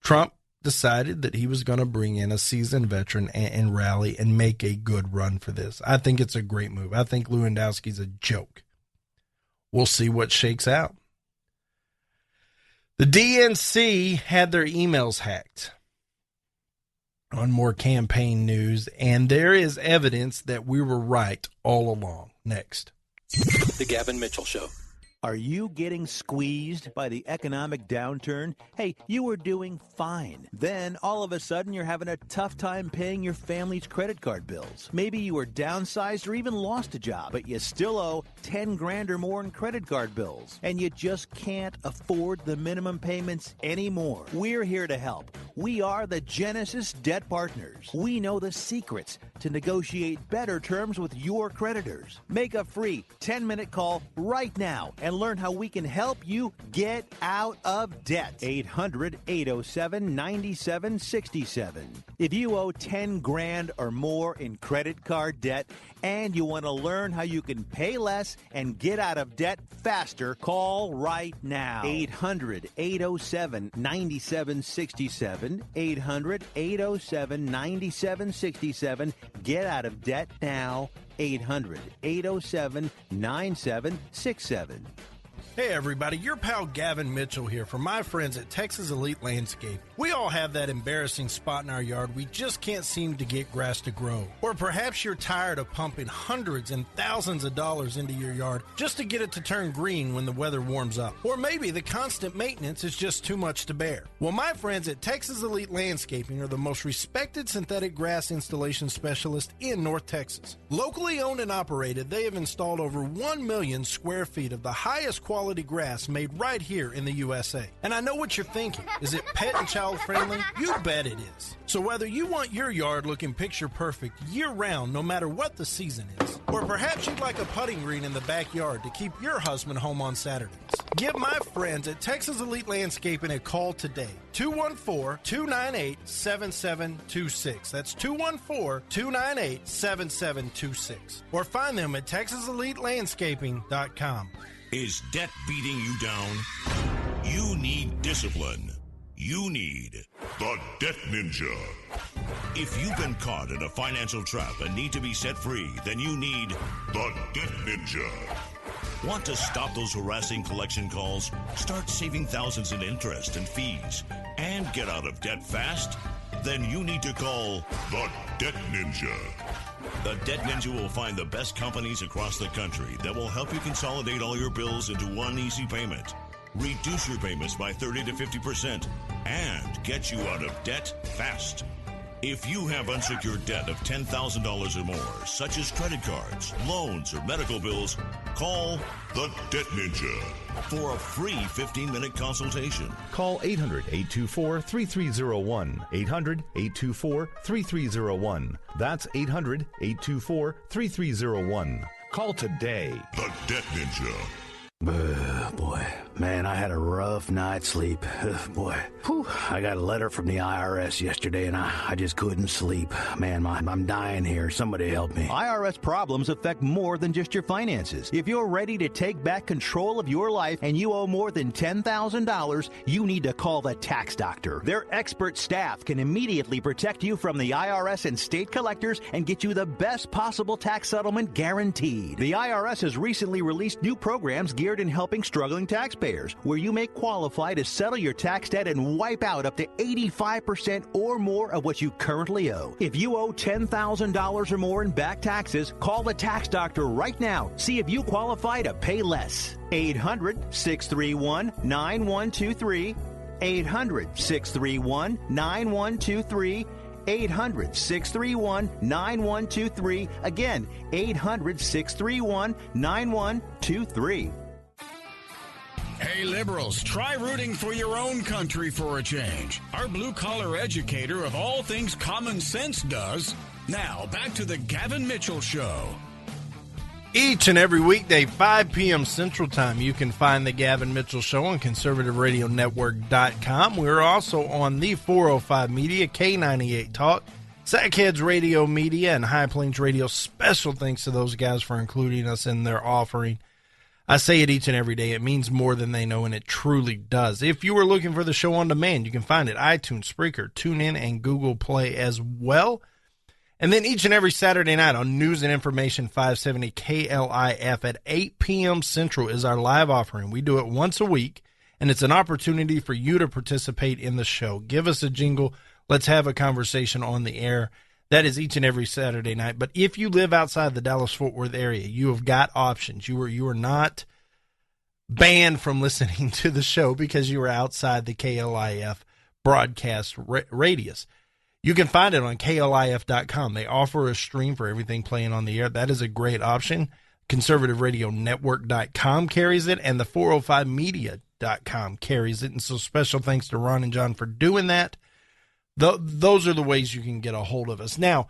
Trump decided that he was going to bring in a seasoned veteran and rally and make a good run for this. I think it's a great move. I think Lewandowski's a joke. We'll see what shakes out. The DNC had their emails hacked on more campaign news, and there is evidence that we were right all along. Next. The Gavin Mitchell Show. Are you getting squeezed by the economic downturn? Hey, you were doing fine. Then, all of a sudden, you're having a tough time paying your family's credit card bills. Maybe you were downsized or even lost a job, but you still owe 10 grand or more in credit card bills. And you just can't afford the minimum payments anymore. We're here to help. We are the Genesis Debt Partners. We know the secrets to negotiate better terms with your creditors. Make a free 10-minute call right now and learn how we can help you get out of debt. 800-807-9767. If you owe 10 grand or more in credit card debt and you want to learn how you can pay less and get out of debt faster, call right now. 800-807-9767. 800-807-9767. Get out of debt now. 800-807-9767. Hey everybody, your pal Gavin Mitchell here from my friends at Texas Elite Landscape. We all have that embarrassing spot in our yard we just can't seem to get grass to grow. Or perhaps you're tired of pumping hundreds and thousands of dollars into your yard just to get it to turn green when the weather warms up. Or maybe the constant maintenance is just too much to bear. Well, my friends at Texas Elite Landscaping are the most respected synthetic grass installation specialist in North Texas. Locally owned and operated, they have installed over 1 million square feet of the highest quality grass made right here in the USA. And I know what you're thinking. Is it pet and child friendly? You bet it is. So whether you want your yard looking picture perfect year round, no matter what the season is, or perhaps you'd like a putting green in the backyard to keep your husband home on Saturdays, give my friends at Texas Elite Landscaping a call today. 214-298-7726. That's 214-298-7726. Or find them at TexasEliteLandscaping.com. Is debt beating you down? You need discipline. You need the Debt Ninja. If you've been caught in a financial trap and need to be set free, then you need the Debt Ninja. Want to stop those harassing collection calls, start saving thousands in interest and fees, and get out of debt fast? Then you need to call the Debt Ninja. The Debt Ninja will find the best companies across the country that will help you consolidate all your bills into one easy payment, reduce your payments by 30 to 50%, and get you out of debt fast. If you have unsecured debt of $10,000 or more, such as credit cards, loans, or medical bills, call the Debt Ninja for a free 15-minute consultation. Call 800-824-3301. 800-824-3301. That's 800-824-3301. Call today. The Debt Ninja. Boy. Man, I had a rough night's sleep. Boy, I got a letter from the IRS yesterday, and I just couldn't sleep. Man, I'm dying here. Somebody help me. IRS problems affect more than just your finances. If you're ready to take back control of your life and you owe more than $10,000, you need to call the Tax Doctor. Their expert staff can immediately protect you from the IRS and state collectors and get you the best possible tax settlement guaranteed. The IRS has recently released new programs geared in helping struggling taxpayers, where you may qualify to settle your tax debt and wipe out up to 85% or more of what you currently owe. If you owe $10,000 or more in back taxes, call the Tax Doctor right now. See if you qualify to pay less. 800-631-9123. 800-631-9123. 800-631-9123. Again, 800-631-9123. Hey, liberals, try rooting for your own country for a change. Our blue-collar educator of all things common sense does. Now, back to the Gavin Mitchell Show. Each and every weekday, 5 p.m. Central Time, you can find the Gavin Mitchell Show on conservativeradionetwork.com. We're also on the 405 Media, K98 Talk, Sackheads Radio Media, and High Plains Radio. Special thanks to those guys for including us in their offering. I say it each and every day. It means more than they know, and it truly does. If you are looking for the show on demand, you can find it iTunes, Spreaker, TuneIn, and Google Play as well. And then each and every Saturday night on News and Information 570 KLIF at 8 p.m. Central is our live offering. We do it once a week, and it's an opportunity for you to participate in the show. Give us a jingle. Let's have a conversation on the air. That is each and every Saturday night. But if you live outside the Dallas-Fort Worth area, you have got options. You are not banned from listening to the show because you are outside the KLIF broadcast radius. You can find it on KLIF.com. They offer a stream for everything playing on the air. That is a great option. ConservativeRadioNetwork.com carries it, and the 405media.com carries it. And so special thanks to Ron and John for doing that. Those are the ways you can get a hold of us. Now,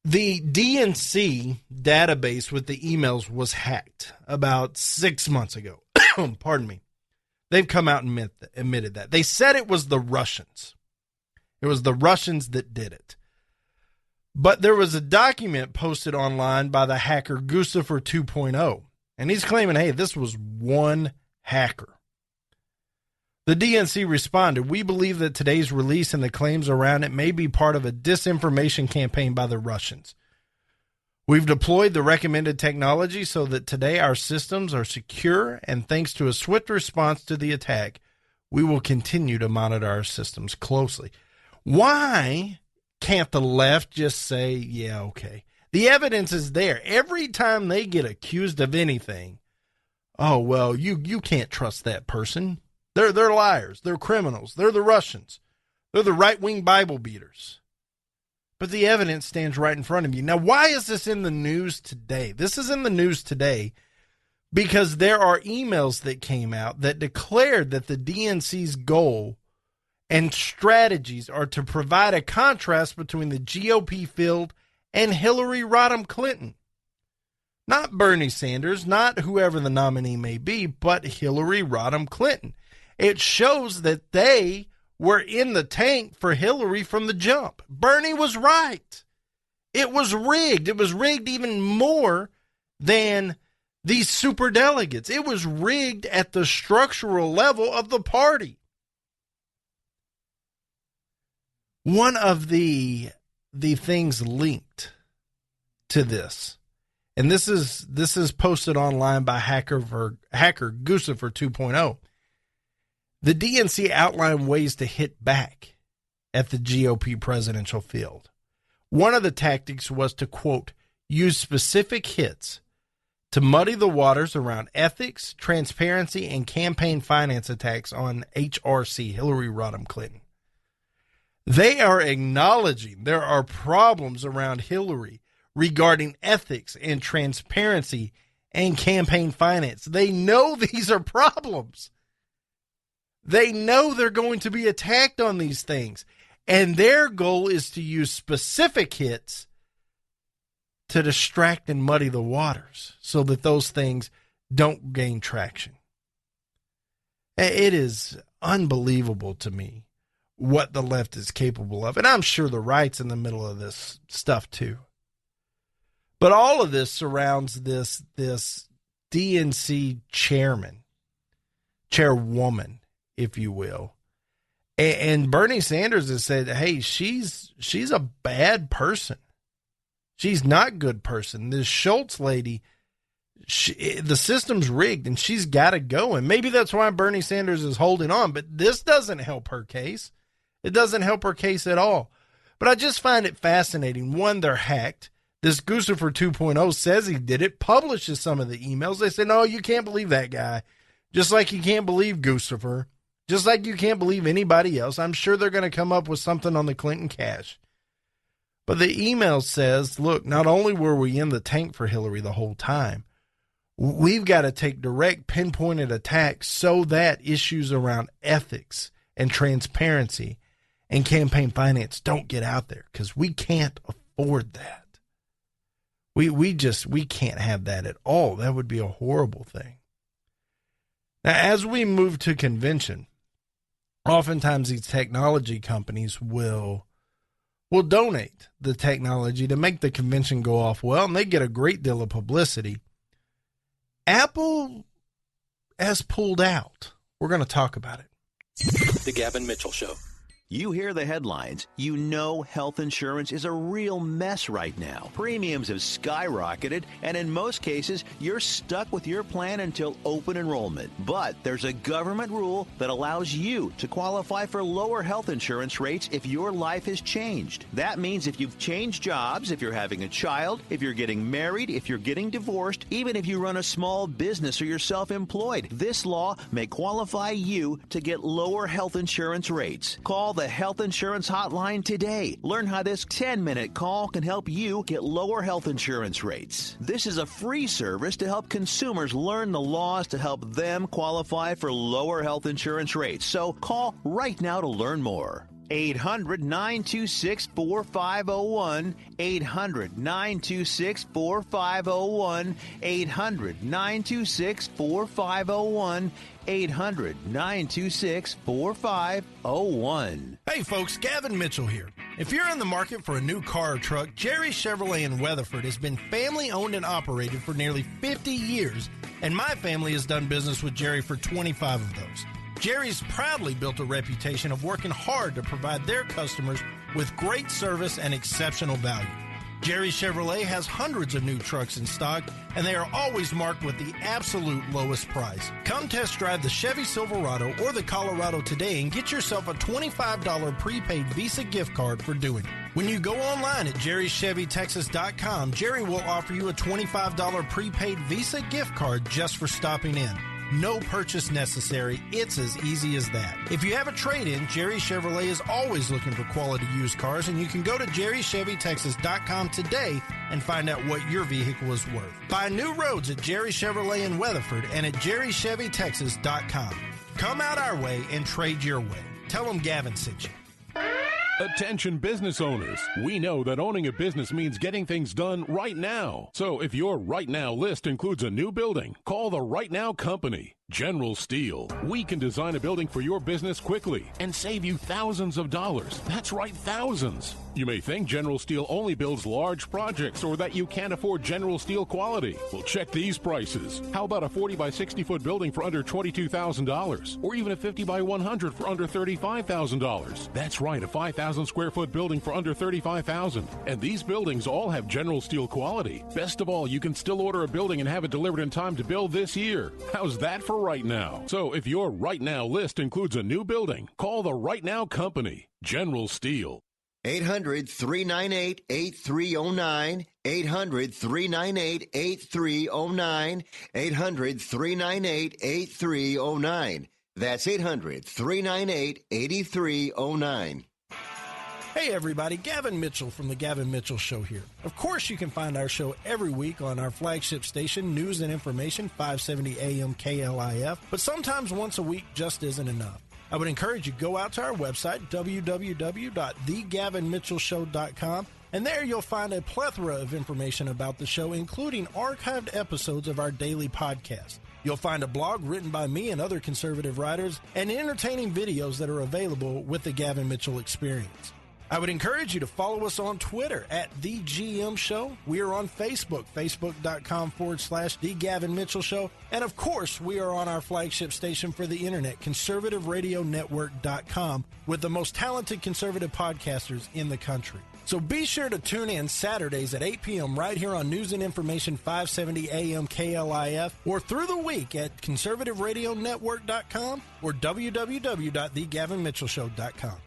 the DNC database with the emails was hacked about 6 months ago. Pardon me. They've come out and admitted that. They said it was the Russians. It was the Russians that did it. But there was a document posted online by the hacker Guccifer 2.0, and he's claiming, hey, this was one hacker. The DNC responded, we believe that today's release and the claims around it may be part of a disinformation campaign by the Russians. We've deployed the recommended technology so that today our systems are secure, and thanks to a swift response to the attack, we will continue to monitor our systems closely. Why can't the left just say, yeah, okay? The evidence is there. Every time they get accused of anything, oh, well, you can't trust that person. They're liars. They're criminals. They're the Russians. They're the right-wing Bible beaters. But the evidence stands right in front of you. Now, why is this in the news today? This is in the news today because there are emails that came out that declared that the DNC's goal and strategies are to provide a contrast between the GOP field and Hillary Rodham Clinton. Not Bernie Sanders, not whoever the nominee may be, but Hillary Rodham Clinton. It shows that they were in the tank for Hillary from the jump. Bernie was right. It was rigged. It was rigged even more than these superdelegates. It was rigged at the structural level of the party. One of the things linked to this, and this is posted online by hacker Guccifer 2.0. The DNC outlined ways to hit back at the GOP presidential field. One of the tactics was to, quote, use specific hits to muddy the waters around ethics, transparency, and campaign finance attacks on HRC, Hillary Rodham Clinton. They are acknowledging there are problems around Hillary regarding ethics and transparency and campaign finance. They know these are problems. They know they're going to be attacked on these things. And their goal is to use specific hits to distract and muddy the waters so that those things don't gain traction. It is unbelievable to me what the left is capable of. And I'm sure the right's in the middle of this stuff too. But all of this surrounds this DNC chairwoman, if you will. And Bernie Sanders has said, hey, she's a bad person. She's not a good person. This Schultz lady, the system's rigged and she's got to go. And maybe that's why Bernie Sanders is holding on. But this doesn't help her case. It doesn't help her case at all. But I just find it fascinating. One, they're hacked. This Guccifer 2.0 says he did it, publishes some of the emails. They say, no, you can't believe that guy. Just like you can't believe Guccifer. Just like you can't believe anybody else. I'm sure they're going to come up with something on the Clinton cash. But the email says, look, not only were we in the tank for Hillary the whole time, we've got to take direct, pinpointed attacks so that issues around ethics and transparency and campaign finance don't get out there, because we can't afford that. We can't have that at all. That would be a horrible thing. Now, as we move to convention, oftentimes these technology companies will donate the technology to make the convention go off well, and they get a great deal of publicity. Apple has pulled out. We're going to talk about it. The Gavin Mitchell Show. You hear the headlines. You know health insurance is a real mess right now. Premiums have skyrocketed, and in most cases, you're stuck with your plan until open enrollment. But there's a government rule that allows you to qualify for lower health insurance rates if your life has changed. That means if you've changed jobs, if you're having a child, if you're getting married, if you're getting divorced, even if you run a small business or you're self-employed, this law may qualify you to get lower health insurance rates. Call the Health Insurance Hotline today. Learn how this 10-minute call can help you get lower health insurance rates. This is a free service to help consumers learn the laws to help them qualify for lower health insurance rates. So call right now to learn more. 800-926-4501, 800-926-4501, 800-926-4501, 800-926-4501. Hey folks, Gavin Mitchell here. If you're in the market for a new car or truck, Jerry Chevrolet in Weatherford has been family owned and operated for nearly 50 years, and my family has done business with Jerry for 25 of those. Jerry's proudly built a reputation of working hard to provide their customers with great service and exceptional value. Jerry Chevrolet has hundreds of new trucks in stock, and they are always marked with the absolute lowest price. Come test drive the Chevy Silverado or the Colorado today and get yourself a $25 prepaid Visa gift card for doing it. When you go online at jerrychevytexas.com, Jerry will offer you a $25 prepaid Visa gift card just for stopping in. No purchase necessary. It's as easy as that. If you have a trade-in, Jerry Chevrolet is always looking for quality used cars, and you can go to jerrychevytexas.com today and find out what your vehicle is worth. Buy new roads at Jerry Chevrolet in Weatherford and at jerrychevytexas.com. Come out our way and trade your way. Tell them Gavin sent you. Attention business owners. We know that owning a business means getting things done right now. So if your right now list includes a new building, call the Right Now Company. General Steel. We can design a building for your business quickly and save you thousands of dollars. That's right, thousands. You may think General Steel only builds large projects or that you can't afford General Steel quality. Well, check these prices. How about a 40 by 60 foot building for under $22,000? Or even a 50 by 100 for under $35,000? That's right, a 5,000 square foot building for under $35,000. And these buildings all have General Steel quality. Best of all, you can still order a building and have it delivered in time to build this year. How's that for right now? So if your right now list includes a new building, call the Right Now Company, General Steel. 800-398-8309, 800-398-8309, 800-398-8309. That's 800-398-8309. Hey everybody, Gavin Mitchell from The Gavin Mitchell Show here. Of course you can find our show every week on our flagship station, News and Information, 570 AM KLIF, but sometimes once a week just isn't enough. I would encourage you to go out to our website, www.thegavinmitchellshow.com, and there you'll find a plethora of information about the show, including archived episodes of our daily podcast. You'll find a blog written by me and other conservative writers and entertaining videos that are available with the Gavin Mitchell Experience. I would encourage you to follow us on Twitter at The GM Show. We are on Facebook, facebook.com/The Gavin Mitchell Show. And of course, we are on our flagship station for the internet, conservativeradionetwork.com, with the most talented conservative podcasters in the country. So be sure to tune in Saturdays at 8 p.m. right here on News and Information 570 AM KLIF, or through the week at conservativeradionetwork.com or www.thegavinmitchellshow.com.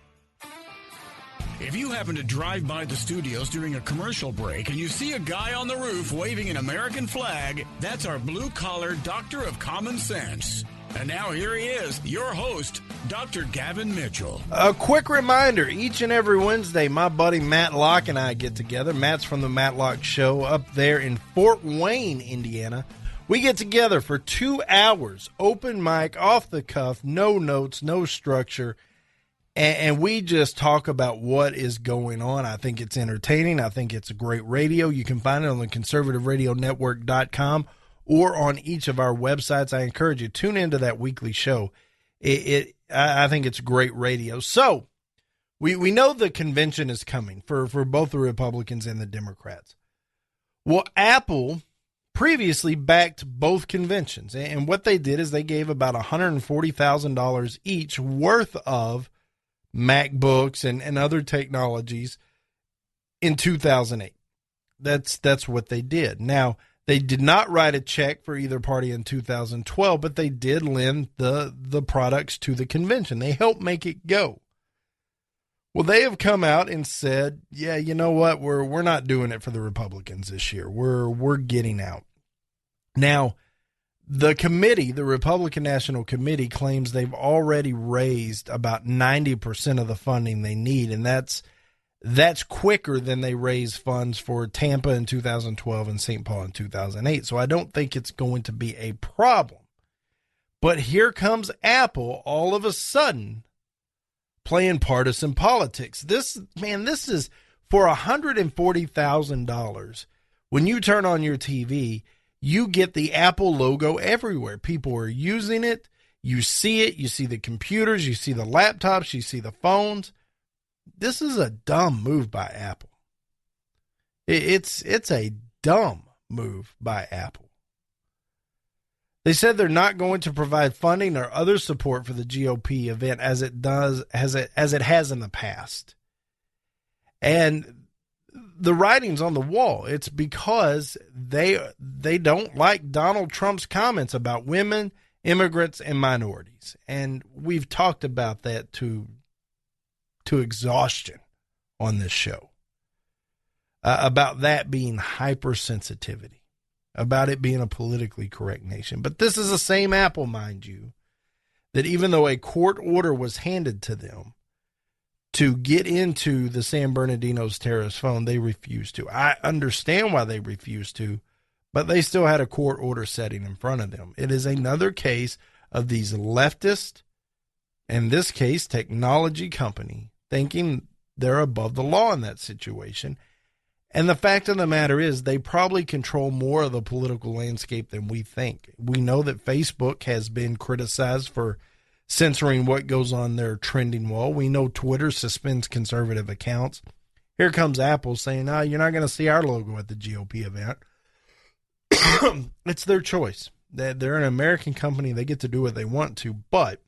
If you happen to drive by the studios during a commercial break and you see a guy on the roof waving an American flag, that's our blue-collar doctor of common sense. And now here he is, your host, Dr. Gavin Mitchell. A quick reminder, each and every Wednesday, my buddy Matt Locke and I get together. Matt's from the Matt Locke Show up there in Fort Wayne, Indiana. We get together for 2 hours, open mic, off the cuff, no notes, no structure. And we just talk about what is going on. I think it's entertaining. I think it's a great radio. You can find it on the conservativeradionetwork.com or on each of our websites. I encourage you, tune into that weekly show. I think it's great radio. So we know the convention is coming for both the Republicans and the Democrats. Well, Apple previously backed both conventions. And what they did is they gave about $140,000 each worth of MacBooks and other technologies in 2008. That's what they did. Now, they did not write a check for either party in 2012, but they did lend the products to the convention. They helped make it go. Well, they have come out and said, yeah, you know what? We're not doing it for the Republicans this year. We're getting out. Now, the committee, the Republican National Committee, claims they've already raised about 90% of the funding they need, and that's quicker than they raised funds for Tampa in 2012 and St. Paul in 2008. So I don't think it's going to be a problem. But here comes Apple all of a sudden playing partisan politics. This is for $140,000. When you turn on your TV, you get the Apple logo everywhere. People are using it. You see it. You see the computers. You see the laptops. You see the phones. This is a dumb move by Apple. It's a dumb move by Apple. They said they're not going to provide funding or other support for the GOP event as it has in the past. And the writing's on the wall. It's because they don't like Donald Trump's comments about women, immigrants, and minorities. And we've talked about that to exhaustion on this show. About that being hypersensitivity. About it being a politically correct nation. But this is the same Apple, mind you, that even though a court order was handed to them to get into the San Bernardino's terrorist phone, they refused to. I understand why they refused to, but they still had a court order setting in front of them. It is another case of these leftist, in this case, technology company, thinking they're above the law in that situation. And the fact of the matter is they probably control more of the political landscape than we think. We know that Facebook has been criticized for censoring what goes on their trending wall. We know Twitter suspends conservative accounts. Here comes Apple saying, no, you're not going to see our logo at the GOP event. It's their choice. They're an American company. They get to do what they want to. But,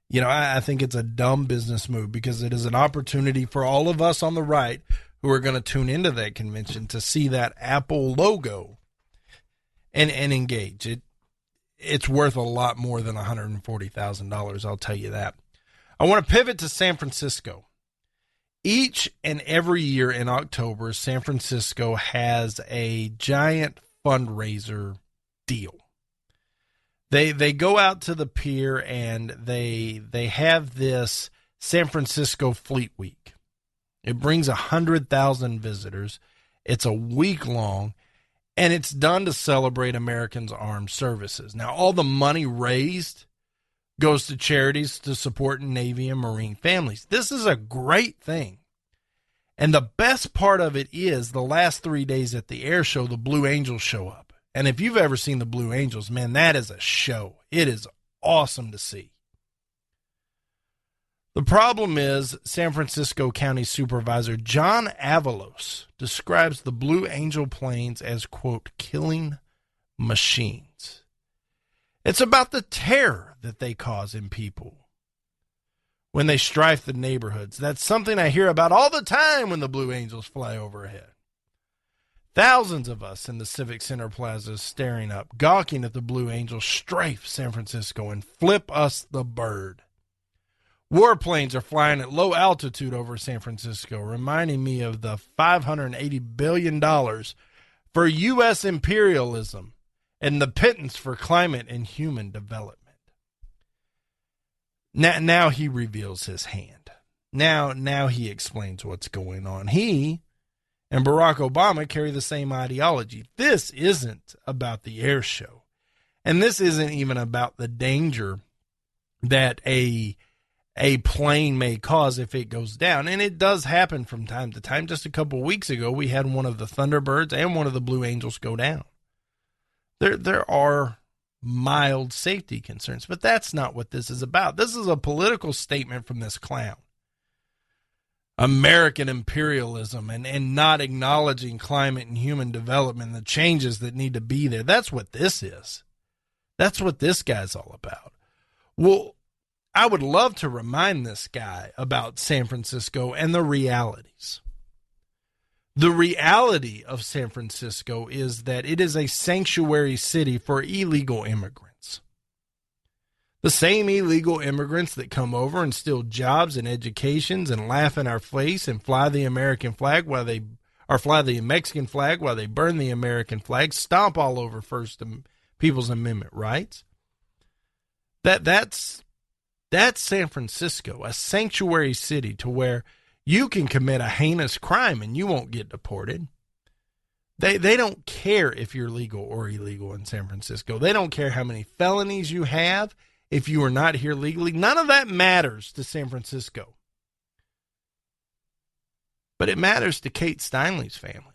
you know, I think it's a dumb business move because it is an opportunity for all of us on the right who are going to tune into that convention to see that Apple logo and engage. It's worth a lot more than $140,000, I'll tell you that. I want to pivot to San Francisco. Each and every year in October, San Francisco has a giant fundraiser deal. They go out to the pier and they have this San Francisco Fleet Week. It brings 100,000 visitors. It's a week long. And it's done to celebrate Americans' armed services. Now, all the money raised goes to charities to support Navy and Marine families. This is a great thing. And the best part of it is the last 3 days at the air show, the Blue Angels show up. And if you've ever seen the Blue Angels, man, that is a show. It is awesome to see. The problem is San Francisco County Supervisor John Avalos describes the Blue Angel planes as, quote, killing machines. It's about the terror that they cause in people when they strife the neighborhoods. That's something I hear about all the time when the Blue Angels fly overhead. Thousands of us in the Civic Center Plaza staring up, gawking at the Blue Angels strafe San Francisco and flip us the bird. Warplanes are flying at low altitude over San Francisco, reminding me of the $580 billion for U.S. imperialism and the pittance for climate and human development. Now he reveals his hand. Now he explains what's going on. He and Barack Obama carry the same ideology. This isn't about the air show. And this isn't even about the danger that a plane may cause if it goes down. And it does happen from time to time. Just a couple weeks ago, we had one of the Thunderbirds and one of the Blue Angels go down. There are mild safety concerns, but that's not what this is about. This is a political statement from this clown. American imperialism and not acknowledging climate and human development, the changes that need to be there. That's what this is. That's what this guy's all about. Well, I would love to remind this guy about San Francisco and the realities. The reality of San Francisco is that it is a sanctuary city for illegal immigrants. The same illegal immigrants that come over and steal jobs and educations and laugh in our face and fly the American flag fly the Mexican flag while they burn the American flag, stomp all over First People's Amendment rights. That's San Francisco, a sanctuary city to where you can commit a heinous crime and you won't get deported. They don't care if you're legal or illegal in San Francisco. They don't care how many felonies you have if you are not here legally. None of that matters to San Francisco. But it matters to Kate Steinle's family.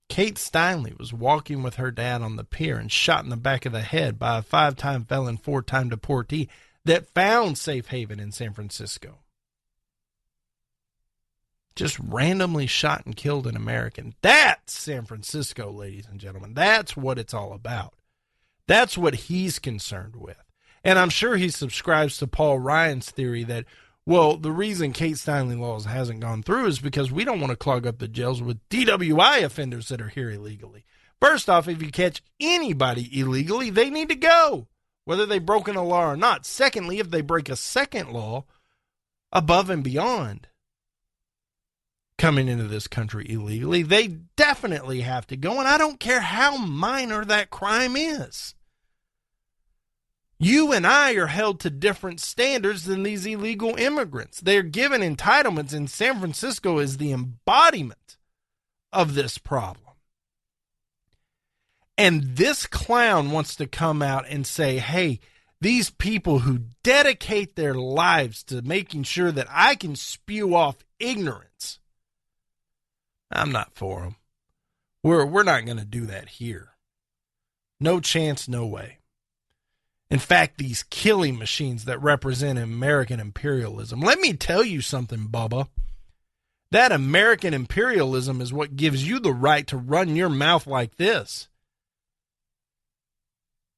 Kate Steinle was walking with her dad on the pier and shot in the back of the head by a 5-time felon, 4-time deportee that found safe haven in San Francisco. Just randomly shot and killed an American. That's San Francisco, ladies and gentlemen. That's what it's all about. That's what he's concerned with. And I'm sure he subscribes to Paul Ryan's theory that, well, the reason Kate Steinle laws hasn't gone through is because we don't want to clog up the jails with DWI offenders that are here illegally. First off, if you catch anybody illegally, they need to go, whether they've broken a law or not. Secondly, if they break a second law above and beyond coming into this country illegally, they definitely have to go, and I don't care how minor that crime is. You and I are held to different standards than these illegal immigrants. They're given entitlements, and San Francisco is the embodiment of this problem. And this clown wants to come out and say, hey, these people who dedicate their lives to making sure that I can spew off ignorance, I'm not for them. We're not going to do that here. No chance, no way. In fact, these killing machines that represent American imperialism. Let me tell you something, Bubba. That American imperialism is what gives you the right to run your mouth like this.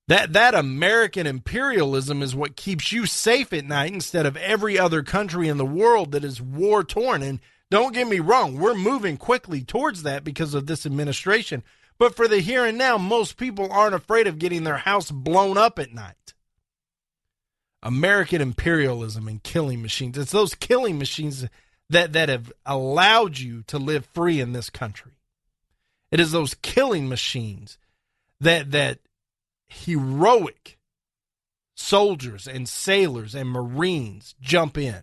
That American imperialism is what keeps you safe at night instead of every other country in the world that is war-torn. And don't get me wrong, we're moving quickly towards that because of this administration. But for the here and now, most people aren't afraid of getting their house blown up at night. American imperialism and killing machines. It's those killing machines that have allowed you to live free in this country. It is those killing machines that heroic soldiers and sailors and Marines jump in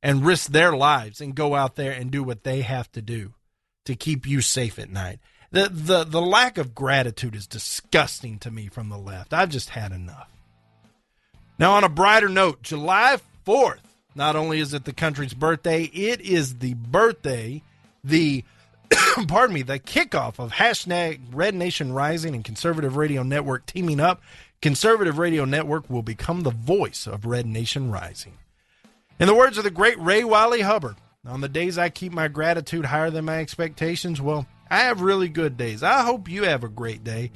and risk their lives and go out there and do what they have to do to keep you safe at night. The lack of gratitude is disgusting to me from the left. I've just had enough. Now, on a brighter note, July 4th, not only is it the country's birthday, it is the birthday, the pardon me, the kickoff of hashtag Red Nation Rising and Conservative Radio Network teaming up. Conservative Radio Network will become the voice of Red Nation Rising. In the words of the great Ray Wiley Hubbard, on the days I keep my gratitude higher than my expectations, well, I have really good days. I hope you have a great day.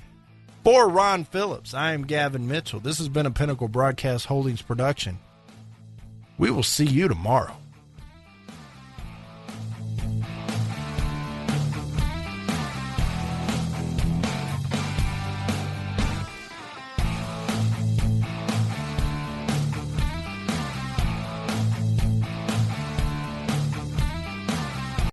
For Ron Phillips, I am Gavin Mitchell. This has been a Pinnacle Broadcast Holdings production. We will see you tomorrow.